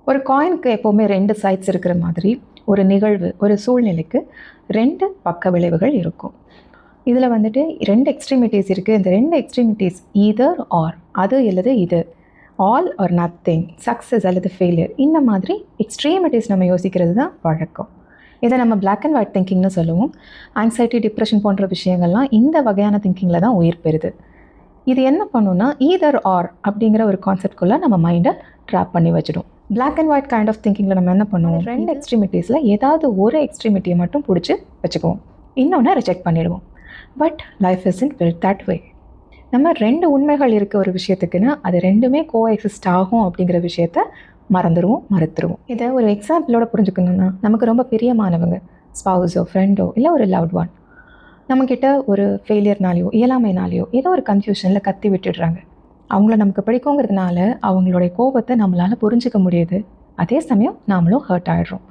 ஒரு காயினுக்கு எப்போவுமே 2 சைட்ஸ் இருக்கிற மாதிரி ஒரு நிகழ்வு, ஒரு சூழ்நிலைக்கு 2 பக்க விளைவுகள் இருக்கும். இதில் வந்துட்டு 2 எக்ஸ்ட்ரீமிட்டிஸ் இருக்குது. இந்த 2 எக்ஸ்ட்ரீமிட்டிஸ் ஈதர் ஆர், அது அல்லது இது, ஆல் ஆர் நத்திங், சக்ஸஸ் அல்லது ஃபெயிலியர், இந்த மாதிரி எக்ஸ்ட்ரீமிட்டிஸ் நம்ம யோசிக்கிறது தான் வழக்கம். இதை நம்ம பிளாக் அண்ட் ஒயிட் திங்கிங்னு சொல்லுவோம். ஆங்ஸைட்டி, டிப்ரெஷன் போன்ற விஷயங்கள்லாம் இந்த வகையான திங்கிங்கில் தான் உயிர் பெறுது. இது என்ன பண்ணுன்னா ஈதர் ஆர் அப்படிங்கிற ஒரு கான்செப்ட்குள்ளே நம்ம மைண்டை ட்ராப் பண்ணி வச்சிடும். Black and white kind of திங்கிங்கில் நம்ம என்ன பண்ணுவோம், 2 எக்ஸ்ட்ரீமிட்டிஸில் ஏதாவது ஒரு எக்ஸ்ட்ரீமிட்டியை மட்டும் பிடிச்சி வச்சுக்குவோம், இன்னொன்று ரிஜெக்ட் பண்ணிடுவோம். But life isn't built that way. நம்ம 2 உண்மைகள் இருக்க ஒரு விஷயத்துக்குன்னு அது 2மே கோ எக்ஸிஸ்ட் ஆகும் அப்படிங்கிற விஷயத்த மறுத்துருவோம். இதை ஒரு எக்ஸாம்பிளோட புரிஞ்சுக்கணுன்னா, நமக்கு ரொம்ப பிரியமானவங்க, ஸ்பவுஸோ, ஃப்ரெண்டோ, இல்லை ஒரு லவ்ட் ஒன், நம்மக்கிட்ட ஒரு ஃபெயிலியர்னாலேயோ இயலாமைனாலேயோ ஏதோ ஒரு கன்ஃபியூஷனில் கத்தி விட்டுடுறாங்க. அவங்கள நமக்கு பிடிக்குங்கிறதுனால அவங்களுடைய கோபத்தை நம்மளால் புரிஞ்சிக்க முடியுது. அதே சமயம் நாமளும் ஹர்ட் ஆகிடுறோம்.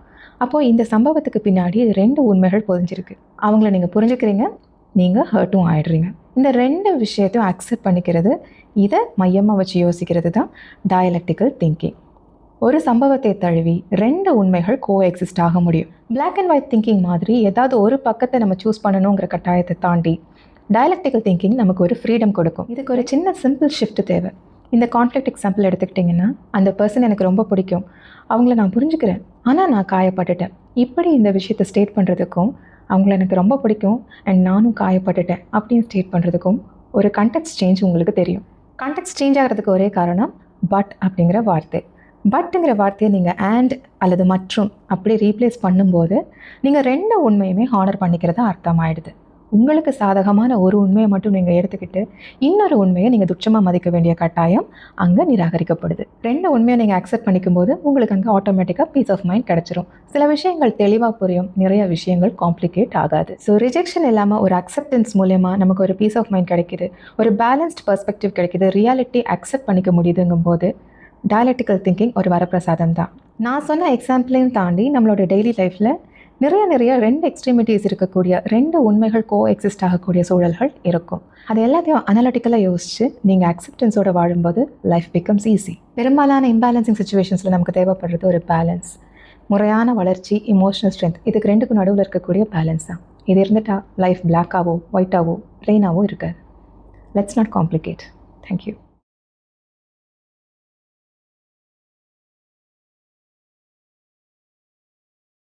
அப்போது இந்த சம்பவத்துக்கு பின்னாடி 2 உண்மைகள் புரிஞ்சிருக்கு. அவங்கள நீங்கள் புரிஞ்சுக்கிறீங்க, நீங்கள் ஹர்ட்டும் ஆகிடுறீங்க. இந்த 2 விஷயத்தையும் அக்செப்ட் பண்ணிக்கிறது, இதை மையமாக வச்சு யோசிக்கிறது தான் டயலெக்டிக்கல் திங்கிங். ஒரு சம்பவத்தை தழுவி 2 உண்மைகள் கோ எக்ஸிஸ்ட் ஆக முடியும். பிளாக் அண்ட் ஒயிட் திங்கிங் மாதிரி ஏதாவது ஒரு பக்கத்தை நம்ம சூஸ் பண்ணணுங்கிற கட்டாயத்தை தாண்டி டயலெக்டிக்கல் திங்கிங் நமக்கு ஒரு ஃப்ரீடம் கொடுக்கும். இதுக்கு ஒரு சின்ன சிம்பிள் ஷிஃப்ட் தேவை. இந்த கான்ஃப்ளிக்ட் எக்ஸாம்பிள் எடுத்துக்கிட்டிங்கன்னா, அந்த பர்சன் எனக்கு ரொம்ப பிடிக்கும், அவங்கள நான் புரிஞ்சுக்கிறேன், ஆனால் நான் காயப்பட்டுட்டேன். இப்படி இந்த விஷயத்தை ஸ்டேட் பண்ணுறதுக்கும், அவங்கள எனக்கு ரொம்ப பிடிக்கும் அண்ட் நானும் காயப்பட்டுட்டேன் அப்படின்னு ஸ்டேட் பண்ணுறதுக்கும் ஒரு கான்டெக்ஸ்ட் சேஞ்ச் உங்களுக்கு தெரியும். கான்டெக்ஸ்ட் சேஞ்ச் ஆகிறதுக்கு ஒரே காரணம் பட் அப்படிங்கிற வார்த்தை. பட்டுங்கிற வார்த்தையை நீங்கள் அண்ட் அல்லது மற்றும் அப்படி ரீப்ளேஸ் பண்ணும்போது நீங்கள் 2 உண்மையுமே ஹானர் பண்ணிக்கிறதா அர்த்தமாயிடுது. உங்களுக்கு சாதகமான ஒரு உண்மையை மட்டும் நீங்கள் எடுத்துக்கிட்டு இன்னொரு உண்மையை நீங்கள் துச்சமாக மதிக்க வேண்டிய கட்டாயம் அங்கே நிராகரிக்கப்படுது. 2 உண்மையை நீங்கள் அக்செப்ட் பண்ணிக்கும்போது உங்களுக்கு அங்கே ஆட்டோமேட்டிக்காக பீஸ் ஆஃப் மைண்ட் கிடச்சிரும். சில விஷயங்கள் தெளிவாக புரியும், நிறைய விஷயங்கள் காம்ப்ளிகேட் ஆகாது. ஸோ ரிஜெக்ஷன் இல்லாமல் ஒரு அக்செப்டன்ஸ் மூலமா நமக்கு ஒரு பீஸ் ஆஃப் மைண்ட் கிடைக்கிது, ஒரு பேலன்ஸ்ட் பெர்ஸ்பெக்டிவ் கிடைக்கிது, ரியாலிட்டி அக்செப்ட் பண்ணிக்க முடியுதுங்கும் போது டயலெக்டிக்கல் திங்கிங் ஒரு வரப்பிரசாதம் தான். நான் சொன்ன எக்ஸாம்பிளையும் தாண்டி நம்மளோட டெய்லி லைஃப்பில் நிறைய 2 எக்ஸ்ட்ரீமிட்டிஸ் இருக்கக்கூடிய 2 உண்மைகள் கோ எக்ஸிஸ்ட் ஆகக்கூடிய சூழல்கள் இருக்கும். அது எல்லாத்தையும் அனலிட்டிக்கலாக யோசிச்சு நீங்கள் அக்செப்டன்ஸோடு வாழும்போது லைஃப் பிகம்ஸ் ஈஸி. பெரும்பாலான இம்பேலன்சிங் சுச்சுவேஷன்ஸில் நமக்கு தேவைப்படுறது ஒரு பேலன்ஸ், முறையான வளர்ச்சி, இமோஷனல் ஸ்ட்ரென்த். இதுக்கு 2க்கும் நடுவில் இருக்கக்கூடிய பேலன்ஸ் தான். இது இருந்துட்டால் லைஃப் பிளாக்காவோ ஒயிட்டாவோ ப்ளெயினாவோ இருக்காது. Let's not complicate. தேங்க்யூ.